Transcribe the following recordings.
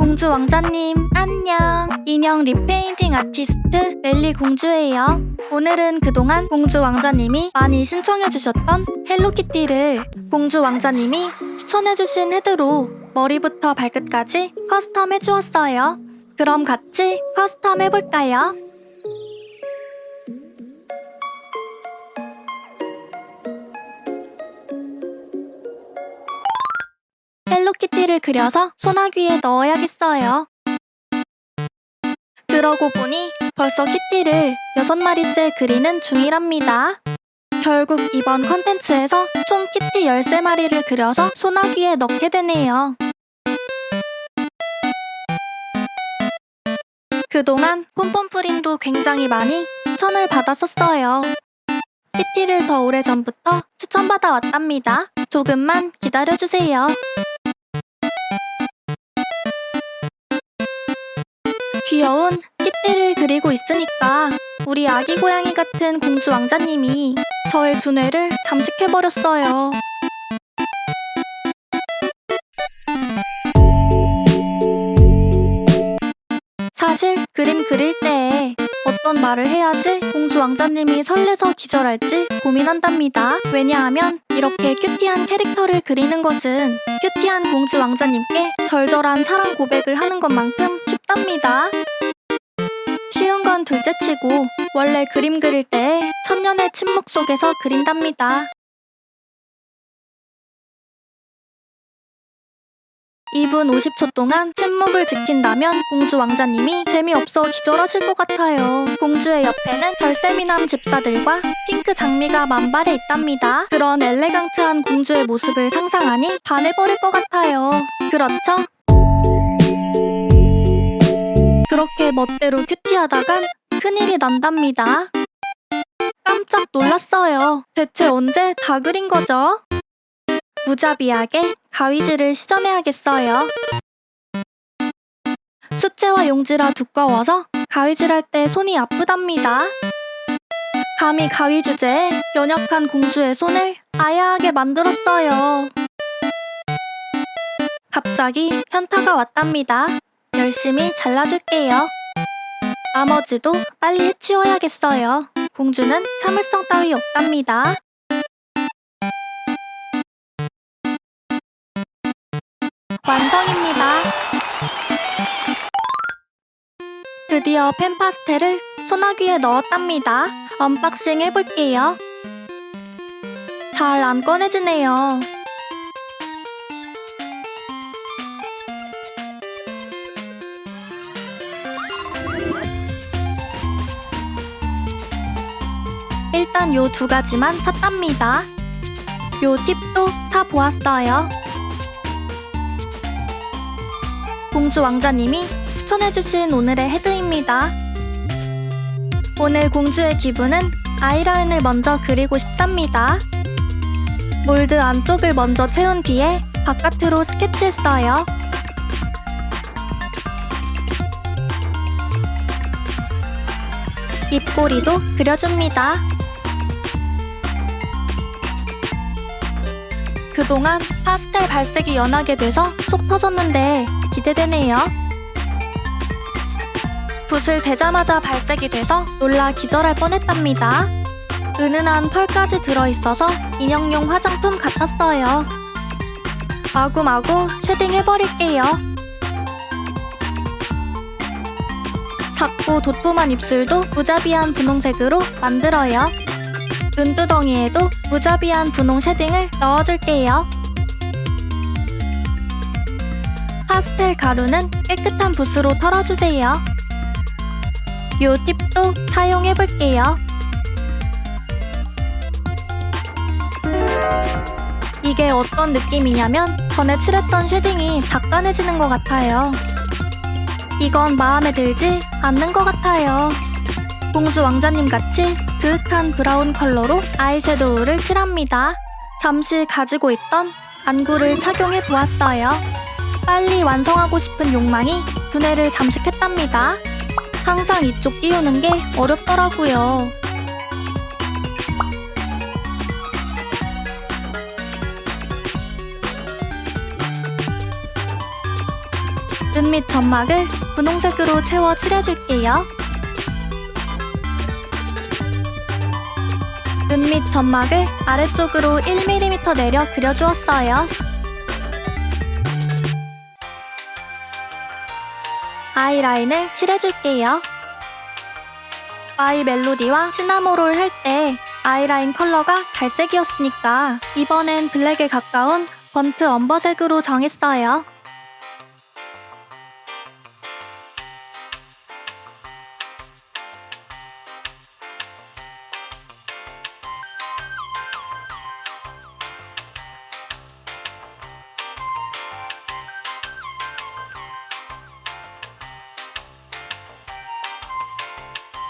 공주 왕자님 안녕. 인형 리페인팅 아티스트 멜리 공주예요. 오늘은 그동안 공주 왕자님이 많이 신청해주셨던 헬로키티를 공주 왕자님이 추천해주신 헤드로 머리부터 발끝까지 커스텀 해주었어요. 그럼 같이 커스텀 해볼까요? 헬로키티를 그려서 소나귀에 넣어야겠어요. 그러고 보니 벌써 키티를 6마리째 그리는 중이랍니다. 결국 이번 컨텐츠에서 총 키티 13마리를 그려서 소나귀에 넣게 되네요. 그동안 폼폼프린도 굉장히 많이 추천을 받았었어요. 키티를 더 오래전부터 추천받아 왔답니다. 조금만 기다려주세요. 귀여운 키티를 그리고 있으니까 우리 아기 고양이 같은 공주 왕자님이 저의 두뇌를 잠식해버렸어요. 사실 그림 그릴 때 어떤 말을 해야지 공주 왕자님이 설레서 기절할지 고민한답니다. 왜냐하면 이렇게 큐티한 캐릭터를 그리는 것은 큐티한 공주 왕자님께 절절한 사랑 고백을 하는 것만큼 쉽답니다. 쉬운 건 둘째치고 원래 그림 그릴 때 천년의 침묵 속에서 그린답니다. 2분 50초 동안 침묵을 지킨다면 공주 왕자님이 재미없어 기절하실 것 같아요. 공주의 옆에는 절세미남 집사들과 핑크 장미가 만발해 있답니다. 그런 엘레강트한 공주의 모습을 상상하니 반해버릴 것 같아요. 그렇죠? 그렇게 멋대로 큐티하다간 큰일이 난답니다. 깜짝 놀랐어요. 대체 언제 다 그린 거죠? 무자비하게 가위질을 시전해야겠어요. 수채화 용지라 두꺼워서 가위질할 때 손이 아프답니다. 감히 가위 주제에 연약한 공주의 손을 아야하게 만들었어요. 갑자기 현타가 왔답니다. 열심히 잘라줄게요. 나머지도 빨리 해치워야겠어요. 공주는 참을성 따위 없답니다. 완성입니다. 드디어 펜 파스텔을 소나귀에 넣었답니다. 언박싱 해볼게요. 잘 안 꺼내지네요. 일단 요 2가지만 샀답니다. 요 팁도 사보았어요. 공주 왕자님이 추천해주신 오늘의 헤드입니다. 오늘 공주의 기분은 아이라인을 먼저 그리고 싶답니다. 몰드 안쪽을 먼저 채운 뒤에 바깥으로 스케치했어요. 입꼬리도 그려줍니다. 그동안 파스텔 발색이 연하게 돼서 속 터졌는데 기대되네요. 붓을 대자마자 발색이 돼서 놀라 기절할 뻔했답니다. 은은한 펄까지 들어있어서 인형용 화장품 같았어요. 마구마구 쉐딩 해버릴게요. 작고 도톰한 입술도 무자비한 분홍색으로 만들어요. 눈두덩이에도 무자비한 분홍 쉐딩을 넣어줄게요. 파스텔 가루는 깨끗한 붓으로 털어주세요. 요 팁도 사용해볼게요. 이게 어떤 느낌이냐면 전에 칠했던 쉐딩이 닦아내지는 것 같아요. 이건 마음에 들지 않는 것 같아요. 공주 왕자님 같이 그윽한 브라운 컬러로 아이섀도우를 칠합니다. 잠시 가지고 있던 안구를 착용해 보았어요. 빨리 완성하고 싶은 욕망이 두뇌를 잠식했답니다. 항상 이쪽 띄우는 게 어렵더라고요. 눈 밑 점막을 분홍색으로 채워 칠해줄게요. 눈 밑 점막을 아래쪽으로 1mm 내려 그려주었어요. 아이라인을 칠해줄게요. 마이 멜로디와 시나모롤 할 때 아이라인 컬러가 갈색이었으니까 이번엔 블랙에 가까운 번트 엄버색으로 정했어요.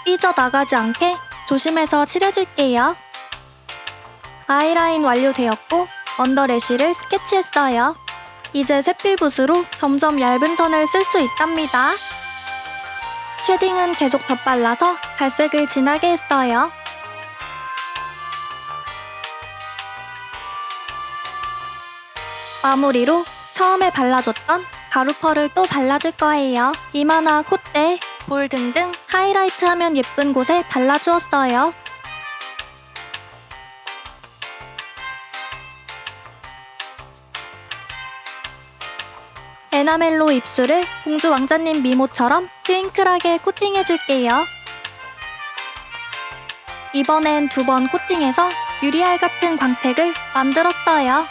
삐져나가지 않게 조심해서 칠해줄게요. 아이라인 완료되었고 언더래쉬를 스케치했어요. 이제 샛빛붓으로 점점 얇은 선을 쓸 수 있답니다. 쉐딩은 계속 덧발라서 갈색을 진하게 했어요. 마무리로 처음에 발라줬던 가루펄을 또 발라줄 거예요. 이마나 콧대, 볼 등등 하이라이트 하면 예쁜 곳에 발라주었어요. 에나멜로 입술을 공주 왕자님 미모처럼 트윙클하게 코팅해줄게요. 이번엔 2번 코팅해서 유리알 같은 광택을 만들었어요.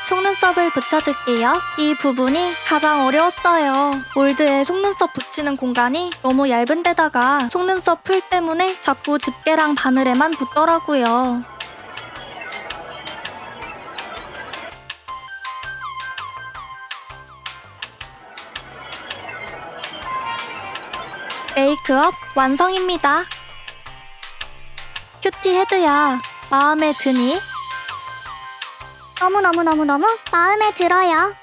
속눈썹을 붙여줄게요. 이 부분이 가장 어려웠어요. 몰드에 속눈썹 붙이는 공간이 너무 얇은 데다가 속눈썹 풀 때문에 자꾸 집게랑 바늘에만 붙더라고요. 메이크업 완성입니다. 큐티 헤드야, 마음에 드니? 너무너무너무너무 마음에 들어요.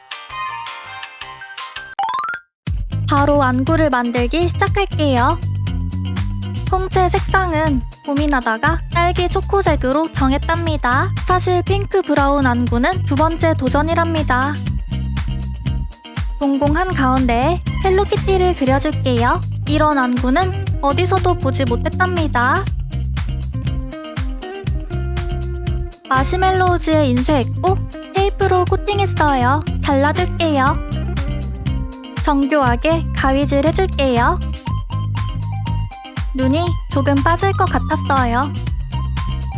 바로 안구를 만들기 시작할게요. 홍채 색상은 고민하다가 딸기 초코색으로 정했답니다. 사실 핑크 브라운 안구는 2번째 도전이랍니다. 동공 한가운데에 헬로키티를 그려줄게요. 이런 안구는 어디서도 보지 못했답니다. 마시멜로우즈에 인쇄했고 테이프로 코팅했어요. 잘라줄게요. 정교하게 가위질 해줄게요. 눈이 조금 빠질 것 같았어요.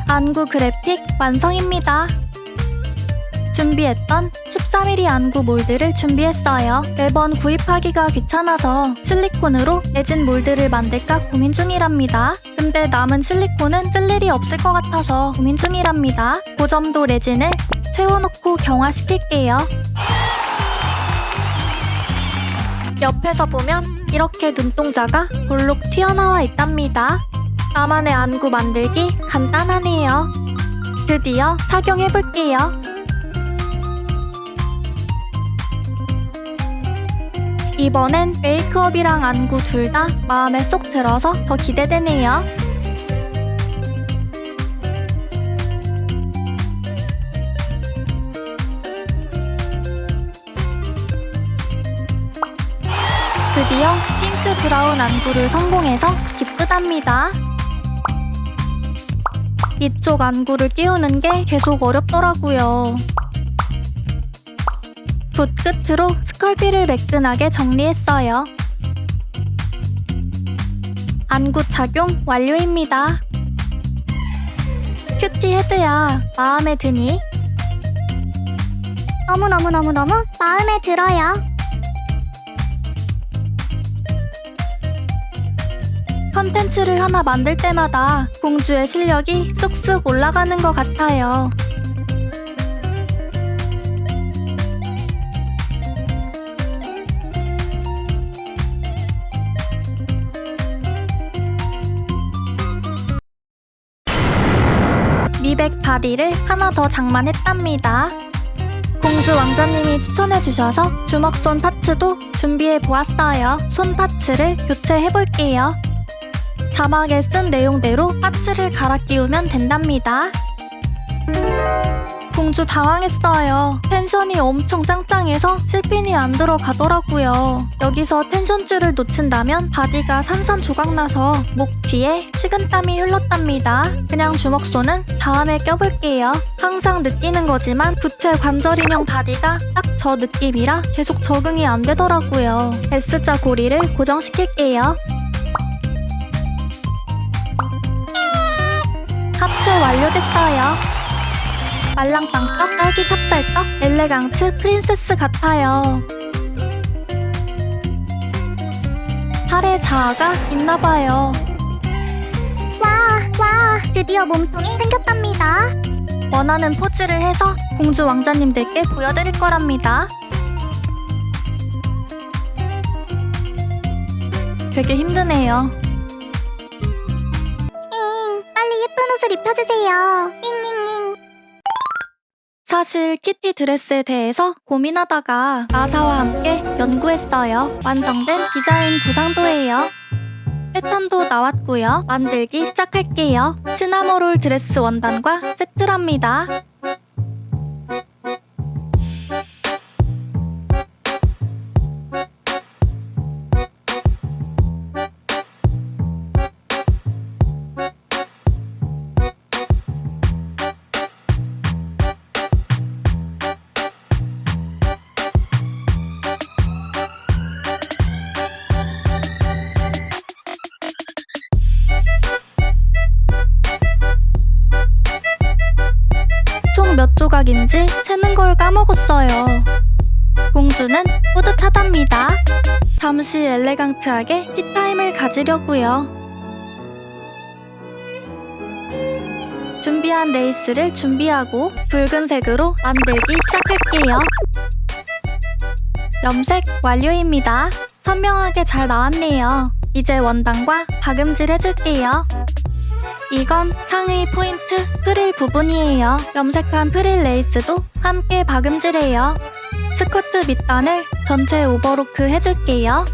안구 그래픽 완성입니다. 준비했던 13mm 안구 몰드를 준비했어요. 매번 구입하기가 귀찮아서 실리콘으로 레진 몰드를 만들까 고민 중이랍니다. 근데 남은 실리콘은 쓸 일이 없을 것 같아서 고민 중이랍니다. 고점도 레진을 채워놓고 경화시킬게요. 옆에서 보면 이렇게 눈동자가 볼록 튀어나와 있답니다. 나만의 안구 만들기 간단하네요. 드디어 착용해볼게요. 이번엔 메이크업이랑 안구 둘 다 마음에 쏙 들어서 더 기대되네요. 드디어 핑크 브라운 안구를 성공해서 기쁘답니다. 이쪽 안구를 끼우는 게 계속 어렵더라고요. 붓 끝으로 스컬피를 매끈하게 정리했어요. 안구 착용 완료입니다. 큐티 헤드야, 마음에 드니? 너무너무너무너무 마음에 들어요. 컨텐츠를 하나 만들 때마다 공주의 실력이 쑥쑥 올라가는 것 같아요. 미백 바디를 하나 더 장만했답니다. 공주 왕자님이 추천해주셔서 주먹손 파츠도 준비해보았어요. 손 파츠를 교체해볼게요. 자막에 쓴 내용대로 파츠를 갈아 끼우면 된답니다. 공주 당황했어요. 텐션이 엄청 짱짱해서 실핀이 안 들어가더라고요. 여기서 텐션줄을 놓친다면 바디가 산산조각나서 목 뒤에 식은땀이 흘렀답니다. 그냥 주먹손은 다음에 껴볼게요. 항상 느끼는 거지만 부채 관절 인형 바디가 딱 저 느낌이라 계속 적응이 안 되더라고요. S자 고리를 고정시킬게요. 합체 완료됐어요. 말랑빵떡 딸기 찹쌀떡 엘레강트 프린세스 같아요. 팔에 자아가 있나봐요. 와, 드디어 몸통이 생겼답니다. 원하는 포즈를 해서 공주 왕자님들께 보여드릴 거랍니다. 되게 힘드네요. 빨리 예쁜 옷을 입혀주세요. 잉잉잉. 사실 키티 드레스에 대해서 고민하다가 나사와 함께 연구했어요. 완성된 디자인 구상도예요. 패턴도 나왔고요. 만들기 시작할게요. 시나모롤 드레스 원단과 세트랍니다. 총 몇 조각인지 세는 걸 까먹었어요. 공주는 뿌듯하답니다. 잠시 엘레강트하게 티타임을 가지려고요. 준비한 레이스를 준비하고 붉은색으로 만들기 시작할게요. 염색 완료입니다. 선명하게 잘 나왔네요. 이제 원단과 박음질 해줄게요. 이건 상의 포인트 프릴 부분이에요. 염색한 프릴 레이스도 함께 박음질해요. 스커트 밑단을 전체 오버로크 해줄게요.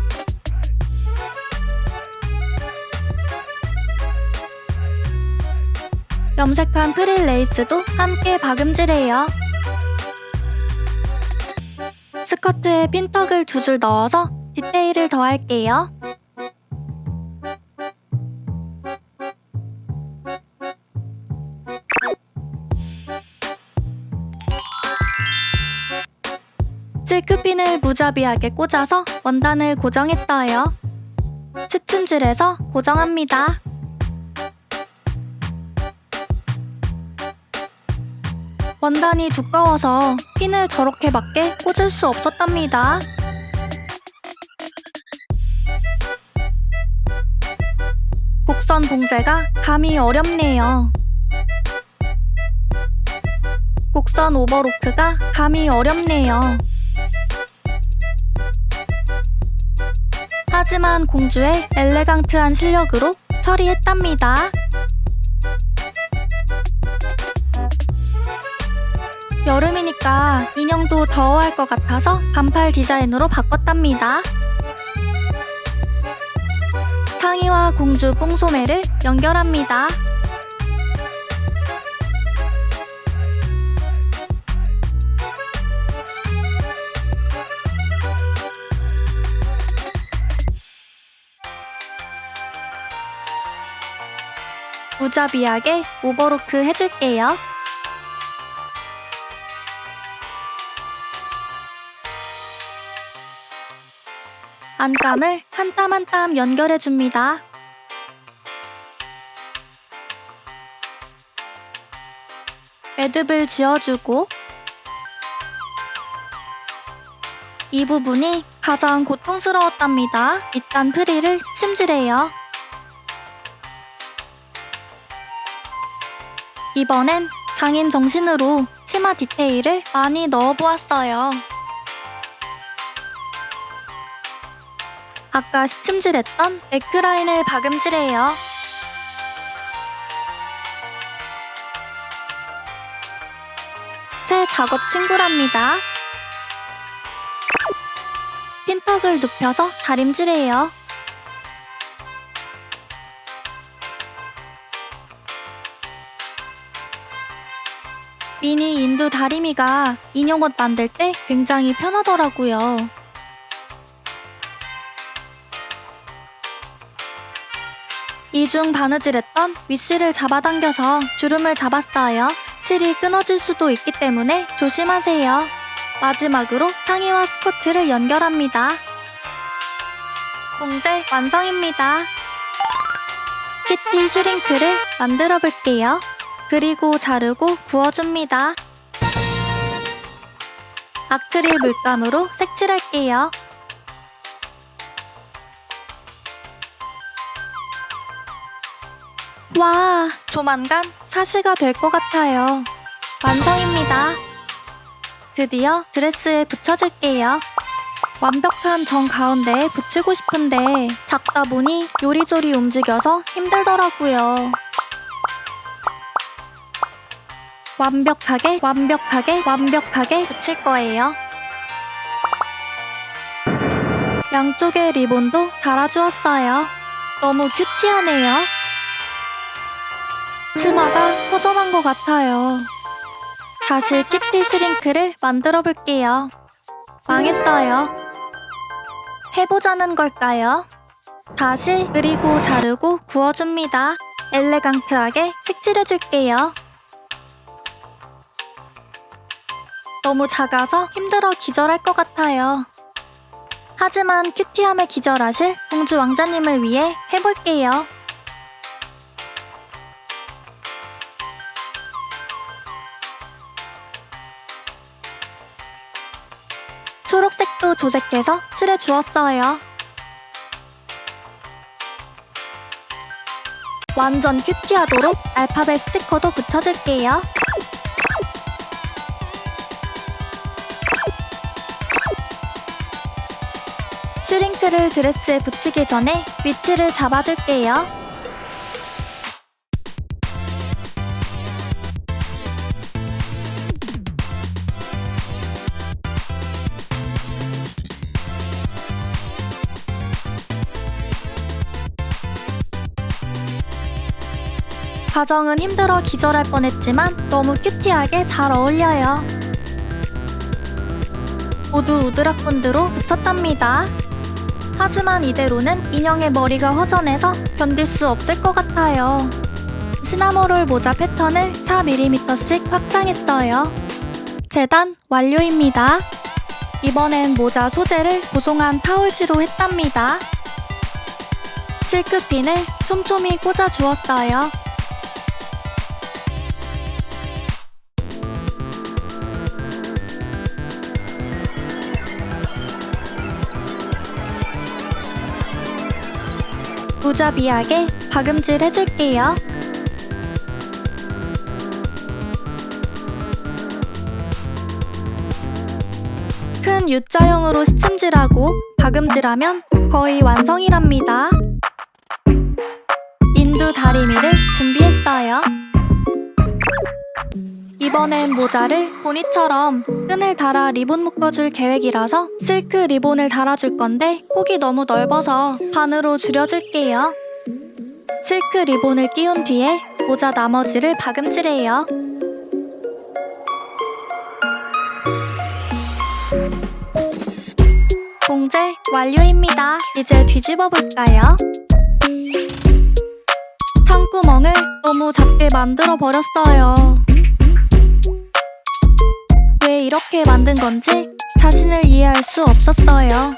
염색한 프릴 레이스도 함께 박음질해요. 스커트에 핀턱을 2줄 넣어서 디테일을 더할게요. 실크핀을 무자비하게 꽂아서 원단을 고정했어요. 스침질해서 고정합니다. 원단이 두꺼워서 핀을 저렇게 밖에 꽂을 수 없었답니다. 곡선 봉제가 감이 어렵네요. 곡선 오버로크가 감이 어렵네요. 하지만 공주의 엘레강트한 실력으로 처리했답니다. 여름이니까 인형도 더워할 것 같아서 반팔 디자인으로 바꿨답니다. 상의와 공주 뽕소매를 연결합니다. 무자비하게 오버로크 해줄게요. 안감을 한 땀 한 땀 연결해줍니다. 매듭을 지어주고 이 부분이 가장 고통스러웠답니다. 밑단 프릴을 스침질해요. 이번엔 장인 정신으로 치마 디테일을 많이 넣어보았어요. 아까 스침질했던 네크라인을 박음질해요. 새 작업 친구랍니다. 핀턱을 눕혀서 다림질해요. 미니 인두 다리미가 인형 옷 만들 때 굉장히 편하더라고요. 이중 바느질했던 윗실을 잡아당겨서 주름을 잡았어요. 실이 끊어질 수도 있기 때문에 조심하세요. 마지막으로 상의와 스커트를 연결합니다. 봉제 완성입니다. 키티 슈링크를 만들어 볼게요. 그리고 자르고 구워줍니다. 아크릴 물감으로 색칠할게요. 와, 조만간 사시가 될 것 같아요. 완성입니다. 드디어 드레스에 붙여줄게요. 완벽한 정 가운데에 붙이고 싶은데 작다 보니 요리조리 움직여서 힘들더라고요. 완벽하게 붙일 거예요. 양쪽에 리본도 달아주었어요. 너무 큐티하네요. 치마가 허전한 것 같아요. 다시 키티 슈링크를 만들어 볼게요. 망했어요. 해보자는 걸까요? 다시 그리고 자르고 구워줍니다. 엘레강트하게 색칠해줄게요. 너무 작아서 힘들어 기절할 것 같아요. 하지만 큐티함에 기절하실 공주 왕자님을 위해 해볼게요. 초록색도 조색해서 칠해주었어요. 완전 큐티하도록 알파벳 스티커도 붙여줄게요. 슈링크를 드레스에 붙이기 전에 위치를 잡아줄게요. 과정은 힘들어 기절할 뻔했지만 너무 큐티하게 잘 어울려요. 모두 우드락본드로 붙였답니다. 하지만 이대로는 인형의 머리가 허전해서 견딜 수 없을 것 같아요. 시나모롤 모자 패턴을 4mm씩 확장했어요. 재단 완료입니다. 이번엔 모자 소재를 보송한 타올지로 했답니다. 실크핀을 촘촘히 꽂아주었어요. 무자비하게 박음질 해줄게요. 큰 U자형으로 시침질하고 박음질하면 거의 완성이랍니다. 인두 다리미를 준비했어요. 이번엔 모자를 보니처럼 끈을 달아 리본 묶어줄 계획이라서 실크 리본을 달아줄 건데 폭이 너무 넓어서 반으로 줄여줄게요. 실크 리본을 끼운 뒤에 모자 나머지를 박음질해요. 봉제 완료입니다. 이제 뒤집어 볼까요? 창구멍을 너무 작게 만들어 버렸어요. 왜 이렇게 만든 건지 자신을 이해할 수 없었어요.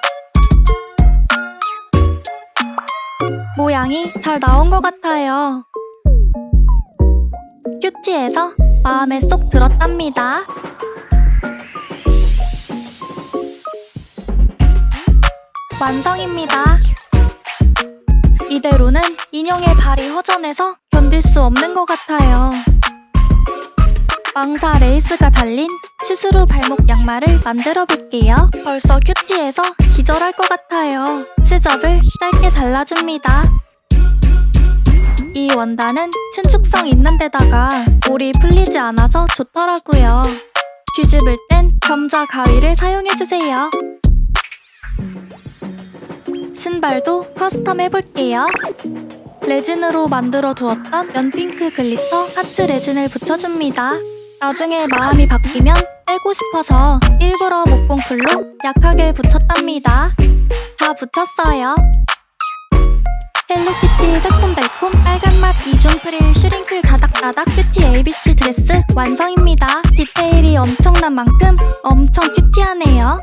모양이 잘 나온 것 같아요. 큐티해서 마음에 쏙 들었답니다. 완성입니다. 이대로는 인형의 발이 허전해서 견딜 수 없는 것 같아요. 망사 레이스가 달린 시스루 발목 양말을 만들어 볼게요. 벌써 큐티해서 기절할 것 같아요. 시접을 짧게 잘라줍니다. 이 원단은 신축성 있는 데다가 볼이 풀리지 않아서 좋더라고요. 뒤집을 땐 겸자 가위를 사용해주세요. 신발도 커스텀 해볼게요. 레진으로 만들어 두었던 연핑크 글리터 하트 레진을 붙여줍니다. 나중에 마음이 바뀌면 떼고 싶어서 일부러 목공풀로 약하게 붙였답니다. 다 붙였어요. 헬로키티 새콤달콤 빨간맛 이중 프릴 슈링클 다닥다닥 큐티 ABC 드레스 완성입니다. 디테일이 엄청난 만큼 엄청 큐티하네요.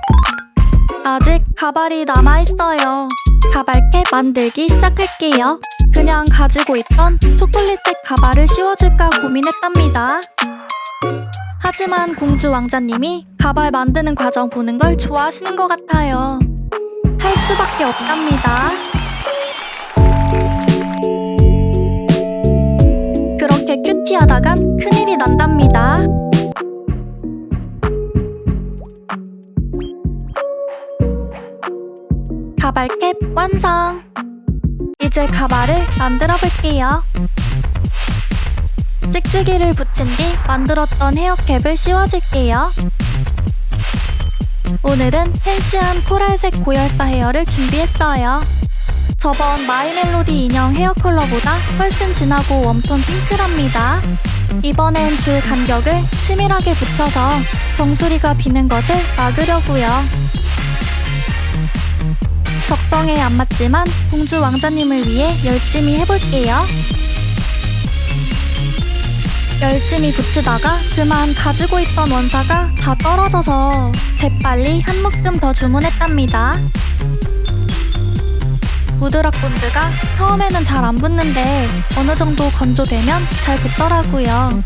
아직 가발이 남아있어요. 가발캡 만들기 시작할게요. 그냥 가지고 있던 초콜릿색 가발을 씌워줄까 고민했답니다. 하지만 공주 왕자님이 가발 만드는 과정 보는 걸 좋아하시는 것 같아요. 할 수밖에 없답니다. 그렇게 큐티하다간 큰일이 난답니다. 가발캡 완성! 이제 가발을 만들어 볼게요. 찍찍이를 붙인 뒤 만들었던 헤어캡을 씌워줄게요. 오늘은 팬시한 코랄색 고열사 헤어를 준비했어요. 저번 마이멜로디 인형 헤어 컬러보다 훨씬 진하고 웜톤 핑크랍니다. 이번엔 줄 간격을 치밀하게 붙여서 정수리가 비는 것을 막으려고요. 적정에 안 맞지만 공주 왕자님을 위해 열심히 해볼게요. 열심히 붙이다가 그만 가지고 있던 원사가 다 떨어져서 재빨리 한 묶음 더 주문했답니다. 무드락 본드가 처음에는 잘 안 붙는데 어느 정도 건조되면 잘 붙더라고요.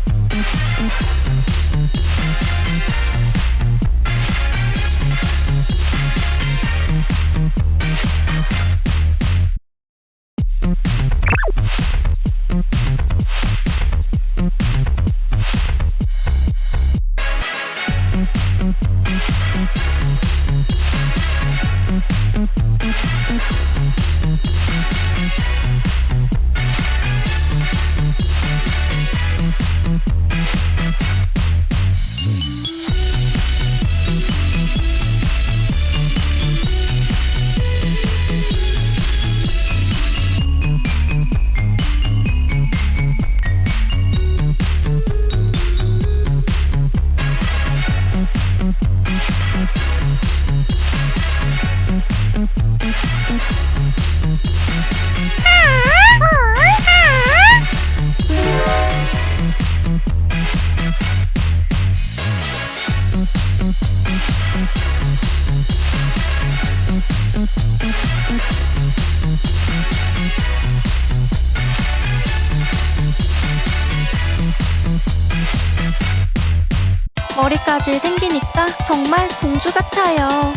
머리까지 생기니까 정말 공주 같아요.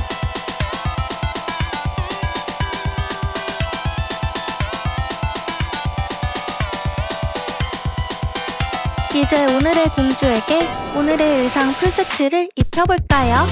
이제 오늘의 공주에게 오늘의 의상 풀세트를 입혀볼까요?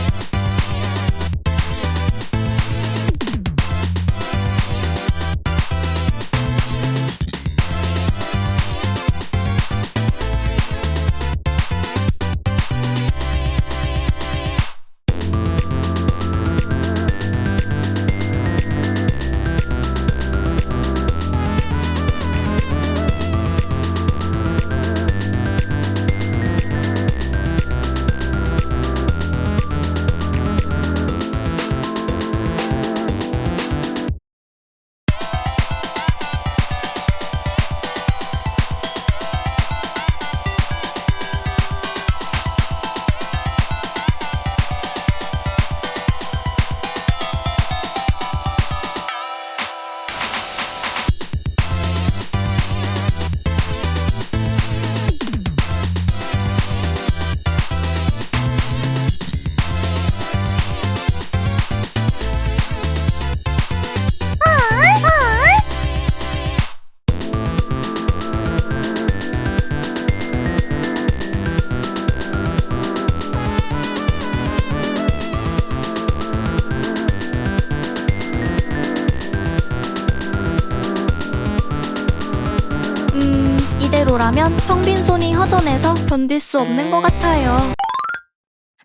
이대로라면 텅빈 손이 허전해서 견딜 수 없는 것 같아요.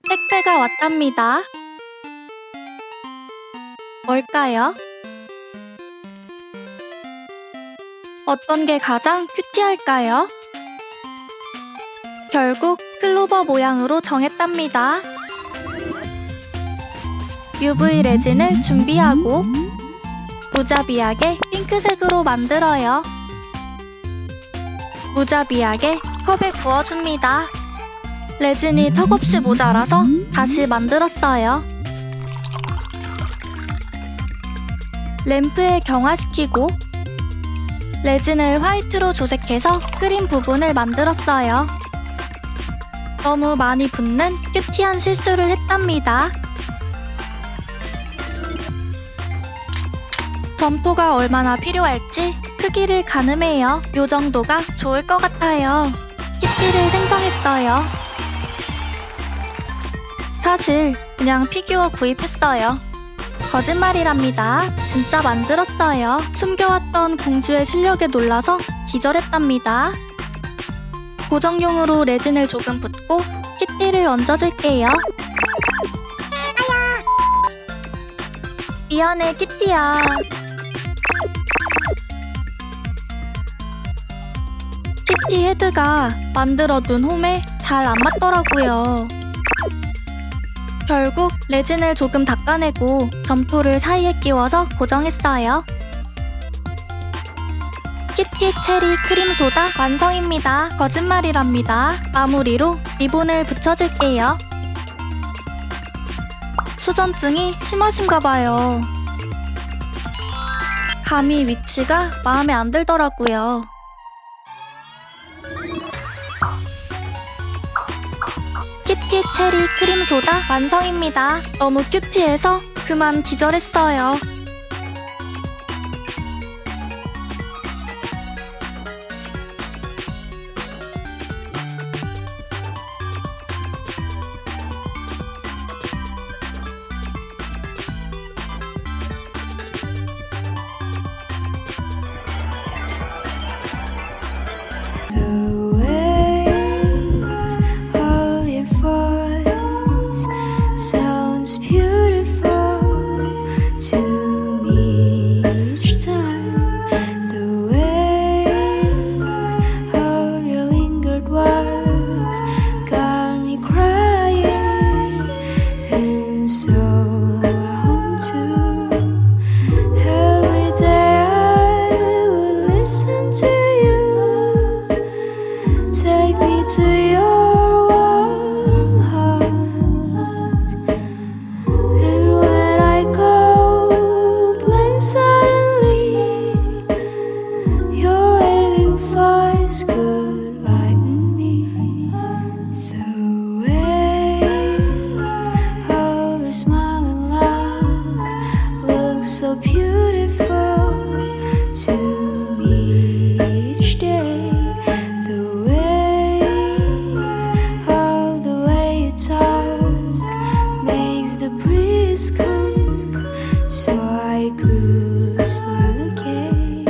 택배가 왔답니다. 뭘까요? 어떤 게 가장 큐티할까요? 결국 클로버 모양으로 정했답니다. UV 레진을 준비하고 무자비하게 핑크색으로 만들어요. 무자비하게 컵에 부어줍니다. 레진이 턱없이 모자라서 다시 만들었어요. 램프에 경화시키고 레진을 화이트로 조색해서 크림 부분을 만들었어요. 너무 많이 붓는 큐티한 실수를 했답니다. 점토가 얼마나 필요할지 크기를 가늠해요. 요 정도가 좋을 것 같아요. 키티를 생성했어요. 사실 그냥 피규어 구입했어요. 거짓말이랍니다. 진짜 만들었어요. 숨겨왔던 공주의 실력에 놀라서 기절했답니다. 고정용으로 레진을 조금 붓고 키티를 얹어줄게요. 미안해 키티야. 키티 헤드가 만들어둔 홈에 잘 안 맞더라고요. 결국 레진을 조금 닦아내고 점토를 사이에 끼워서 고정했어요. 키티 체리 크림 소다 완성입니다. 거짓말이랍니다. 마무리로 리본을 붙여줄게요. 수전증이 심하신가 봐요. 감히 위치가 마음에 안 들더라고요. 키티 체리 크림 소다 완성입니다. 너무 큐티해서 그만 기절했어요. Sounds beautiful to me each time. The wave of your lingered words got me crying, and so I home too. Every day I would listen to you, take me to your warm heart. And when I go blind suddenly, your waving voice could lighten me. The way of your smile and laugh looks so beautiful to me each day. The wave of the way you talk makes the breeze come, so I could smile again.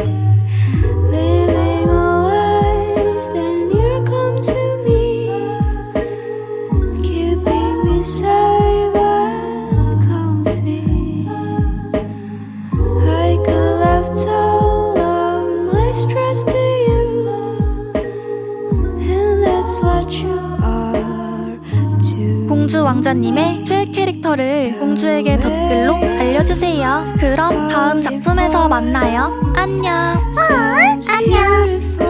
Living a life, then you come to me, keeping me safe and comfy. I could left all of my stress to you, and that's what you are to 공주 왕자님의 최애 캐릭터를 공주에게 댓글로 알려주세요. 그럼 다음 작품에서 만나요. 안녕. Sounds 안녕. beautiful